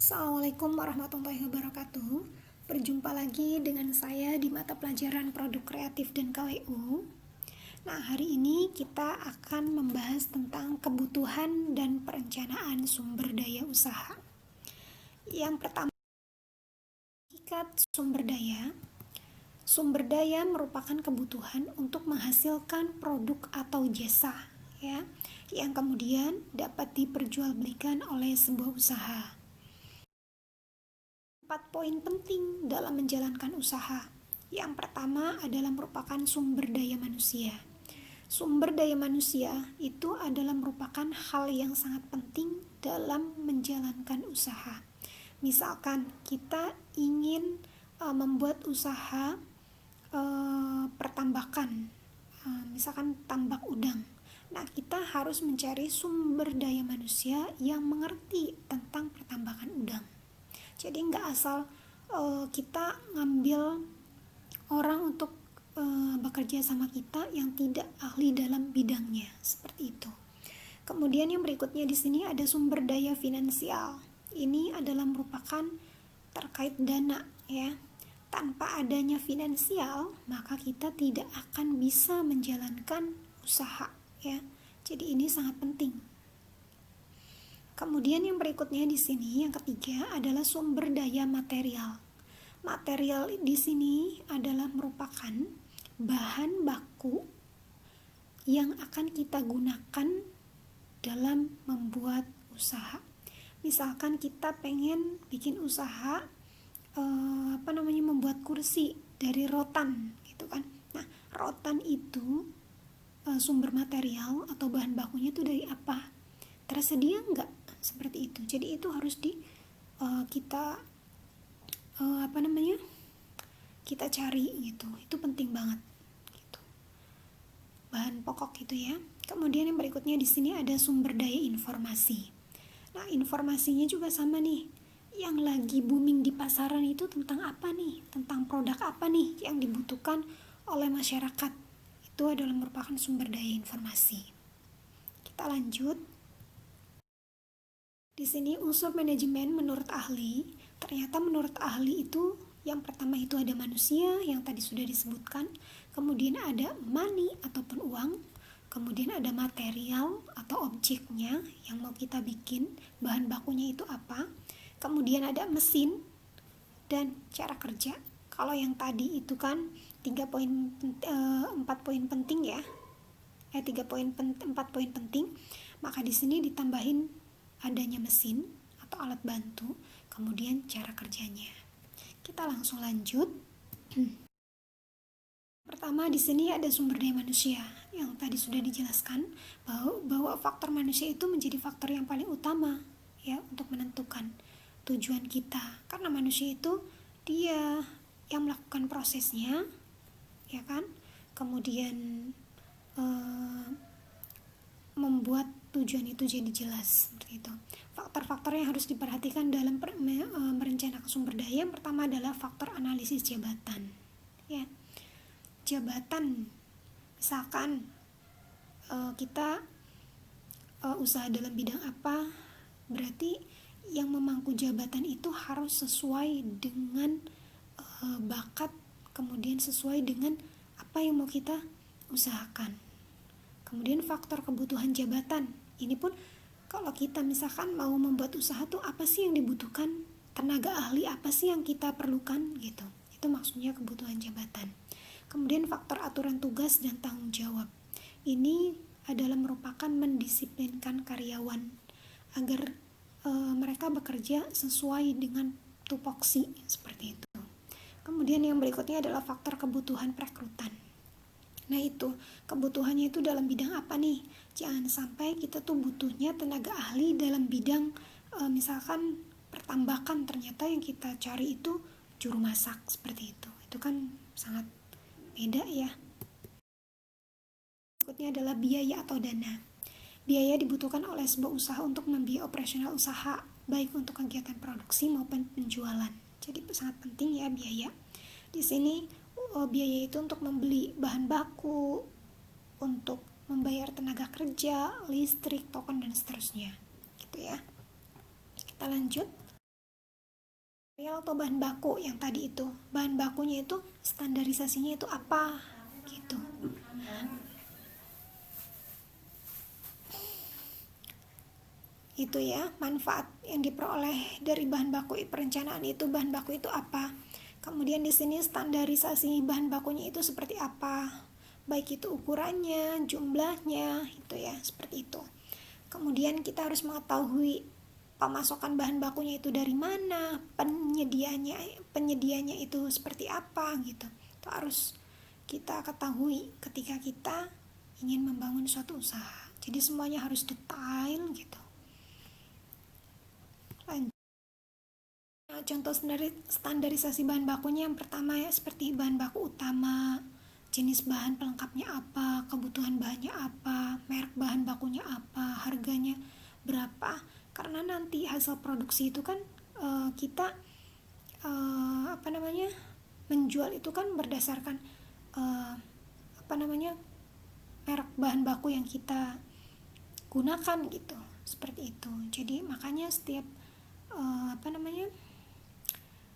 Assalamualaikum warahmatullahi wabarakatuh. Berjumpa lagi dengan saya di mata pelajaran Produk Kreatif dan KWU. Nah, hari ini kita akan membahas tentang kebutuhan dan perencanaan sumber daya usaha. Yang pertama, hakikat sumber daya. Sumber daya merupakan kebutuhan untuk menghasilkan produk atau jasa, ya, yang kemudian dapat diperjualbelikan oleh sebuah usaha. 4 poin penting dalam menjalankan usaha. Yang pertama adalah merupakan sumber daya manusia. Sumber daya manusia itu adalah merupakan hal yang sangat penting dalam menjalankan usaha. Misalkan kita ingin membuat usaha pertambakan, misalkan tambak udang. Nah, kita harus mencari sumber daya manusia yang mengerti tentang pertambakan udang. Jadi nggak asal kita ngambil orang untuk bekerja sama kita yang tidak ahli dalam bidangnya, seperti itu. Kemudian yang berikutnya di sini ada sumber daya finansial. Ini adalah merupakan terkait dana, ya. Tanpa adanya finansial, maka kita tidak akan bisa menjalankan usaha, ya. Jadi ini sangat penting. Kemudian yang berikutnya di sini, yang ketiga adalah sumber daya material. Material di sini adalah merupakan bahan baku yang akan kita gunakan dalam membuat usaha. Misalkan kita pengen bikin usaha membuat kursi dari rotan, gitu kan. Nah, rotan itu sumber material atau bahan bakunya itu dari apa? Tersedia enggak? Seperti itu. Jadi itu harus kita cari gitu. Itu penting banget gitu. Bahan pokok gitu ya. Kemudian yang berikutnya di sini ada sumber daya informasi. Nah, informasinya juga sama nih. Yang lagi booming di pasaran itu tentang apa nih? Tentang produk apa nih yang dibutuhkan oleh masyarakat? Itu adalah merupakan sumber daya informasi. Kita lanjut. Di sini unsur manajemen menurut ahli, ternyata menurut ahli itu yang pertama itu ada manusia yang tadi sudah disebutkan, kemudian ada money ataupun uang, kemudian ada material atau objeknya yang mau kita bikin, bahan bakunya itu apa, kemudian ada mesin dan cara kerja. Kalau yang tadi itu kan 4 poin penting ya, 4 poin penting, maka di sini ditambahin adanya mesin atau alat bantu, kemudian cara kerjanya. Kita langsung lanjut. Pertama di sini ada sumber daya manusia yang tadi sudah dijelaskan bahwa faktor manusia itu menjadi faktor yang paling utama ya untuk menentukan tujuan kita, karena manusia itu dia yang melakukan prosesnya, ya kan, kemudian membuat tujuan itu jadi jelas, seperti itu. Faktor-faktor yang harus diperhatikan dalam merencanakan sumber daya, yang pertama adalah faktor analisis jabatan, ya. Jabatan, misalkan kita usaha dalam bidang apa, berarti yang memangku jabatan itu harus sesuai dengan bakat, kemudian sesuai dengan apa yang mau kita usahakan. Kemudian faktor kebutuhan jabatan, ini pun kalau kita misalkan mau membuat usaha tuh apa sih yang dibutuhkan, tenaga ahli apa sih yang kita perlukan gitu. Itu maksudnya kebutuhan jabatan. Kemudian faktor aturan tugas dan tanggung jawab, ini adalah merupakan mendisiplinkan karyawan agar mereka bekerja sesuai dengan tupoksi, seperti itu. Kemudian yang berikutnya adalah faktor kebutuhan perekrutan. Nah, itu kebutuhannya itu dalam bidang apa nih? Jangan sampai kita tuh butuhnya tenaga ahli dalam bidang misalkan pertambakan, ternyata yang kita cari itu juru masak, seperti itu. Itu kan sangat beda ya. Berikutnya adalah biaya atau dana. Biaya dibutuhkan oleh sebuah usaha untuk membiayai operasional usaha, baik untuk kegiatan produksi maupun penjualan. Jadi sangat penting ya biaya. Di sini biaya itu untuk membeli bahan baku, untuk membayar tenaga kerja, listrik, token dan seterusnya. Gitu ya. Kita lanjut. material atau bahan baku yang tadi itu, bahan bakunya itu standarisasinya itu apa gitu. Itu ya, manfaat yang diperoleh dari bahan baku perencanaan itu, bahan baku itu apa. Kemudian di sini standarisasi bahan bakunya itu seperti apa, baik itu ukurannya, jumlahnya, itu ya, seperti itu. Kemudian kita harus mengetahui pemasokan bahan bakunya itu dari mana, penyedianya itu seperti apa gitu. Itu harus kita ketahui ketika kita ingin membangun suatu usaha. Jadi semuanya harus detail gitu. Contoh standarisasi bahan bakunya yang pertama ya, seperti bahan baku utama, jenis bahan pelengkapnya apa, kebutuhan bahannya apa, merek bahan bakunya apa, harganya berapa. Karena nanti hasil produksi itu kan kita menjual itu kan berdasarkan merek bahan baku yang kita gunakan gitu, seperti itu. Jadi makanya setiap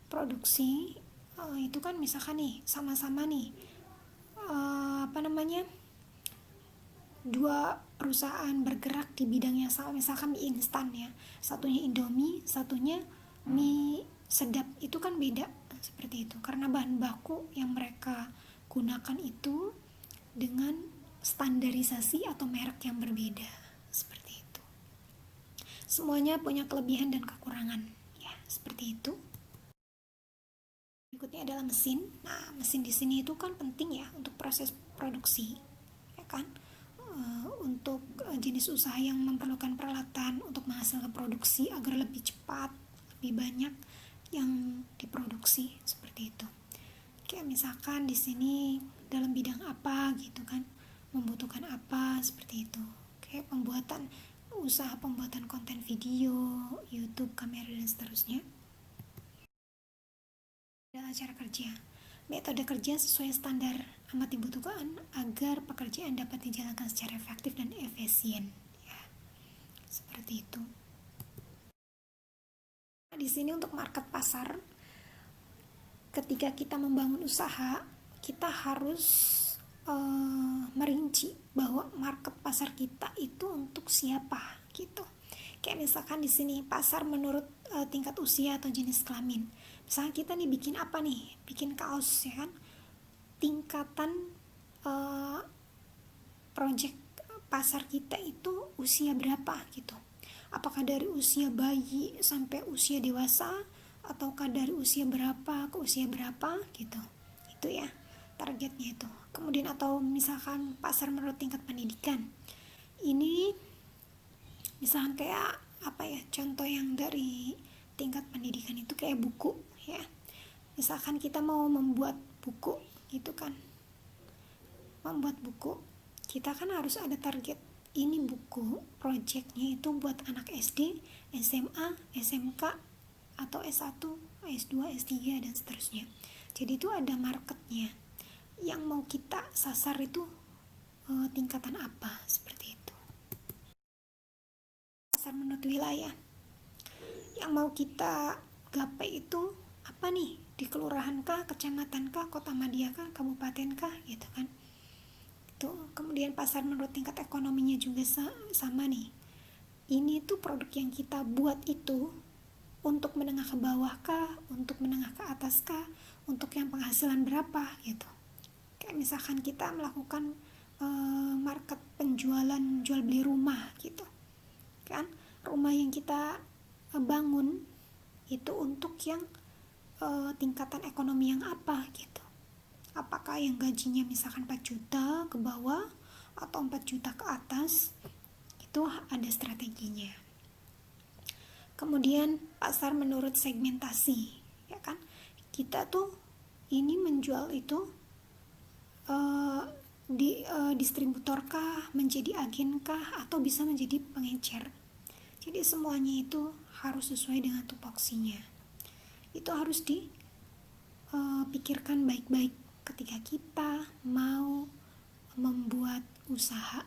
produksi itu kan misalkan nih sama-sama nih dua perusahaan bergerak di bidang yang sama, misalkan mie instan ya, satunya Indomie, satunya mie sedap, itu kan beda seperti itu, karena bahan baku yang mereka gunakan itu dengan standarisasi atau merek yang berbeda, seperti itu. Semuanya punya kelebihan dan kekurangan ya, seperti itu. Berikutnya adalah mesin. Nah, mesin di sini itu kan penting ya untuk proses produksi, ya kan? Untuk jenis usaha yang memerlukan peralatan untuk menghasilkan produksi agar lebih cepat, lebih banyak yang diproduksi, seperti itu. Kayak misalkan di sini dalam bidang apa gitu kan, membutuhkan apa, seperti itu. Kayak usaha pembuatan konten video, YouTube, kamera dan seterusnya. Adalah cara kerja. Metode kerja sesuai standar amat dibutuhkan agar pekerjaan dapat dijalankan secara efektif dan efisien. Ya, seperti itu. Nah, di sini untuk market pasar, ketika kita membangun usaha, kita harus merinci bahwa market pasar kita itu untuk siapa gitu. Kayak misalkan di sini pasar menurut tingkat usia atau jenis kelamin. Misalnya kita nih bikin apa nih, bikin kaos ya kan, tingkatan project pasar kita itu usia berapa gitu, apakah dari usia bayi sampai usia dewasa, ataukah dari usia berapa ke usia berapa gitu, itu ya targetnya itu. Kemudian atau misalkan pasar menurut tingkat pendidikan, ini misalkan kayak contoh yang dari tingkat pendidikan itu kayak buku ya, misalkan kita mau membuat buku gitu kan, membuat buku kita kan harus ada target, ini buku projectnya itu buat anak SD, SMA, SMK atau S1, S2, S3 dan seterusnya. Jadi itu ada marketnya yang mau kita sasar itu tingkatan apa, seperti itu. Pasar menurut wilayah yang mau kita gapai itu apa nih, di kelurahan kah, kecamatan kah, kota madya kah, kabupaten kah gitu kan. Kemudian pasar menurut tingkat ekonominya juga sama nih, ini tuh produk yang kita buat itu untuk menengah ke bawah kah, untuk menengah ke atas kah, untuk yang penghasilan berapa gitu. Kayak misalkan kita melakukan market penjualan jual beli rumah gitu kan, rumah yang kita bangun itu untuk yang tingkatan ekonomi yang apa gitu, apakah yang gajinya misalkan 4 juta ke bawah atau 4 juta ke atas, itu ada strateginya. Kemudian pasar menurut segmentasi ya kan, kita tuh ini menjual itu distributor kah, menjadi agen kah, atau bisa menjadi pengecer. Jadi semuanya itu harus sesuai dengan tupoksinya. Itu harus dipikirkan baik-baik ketika kita mau membuat usaha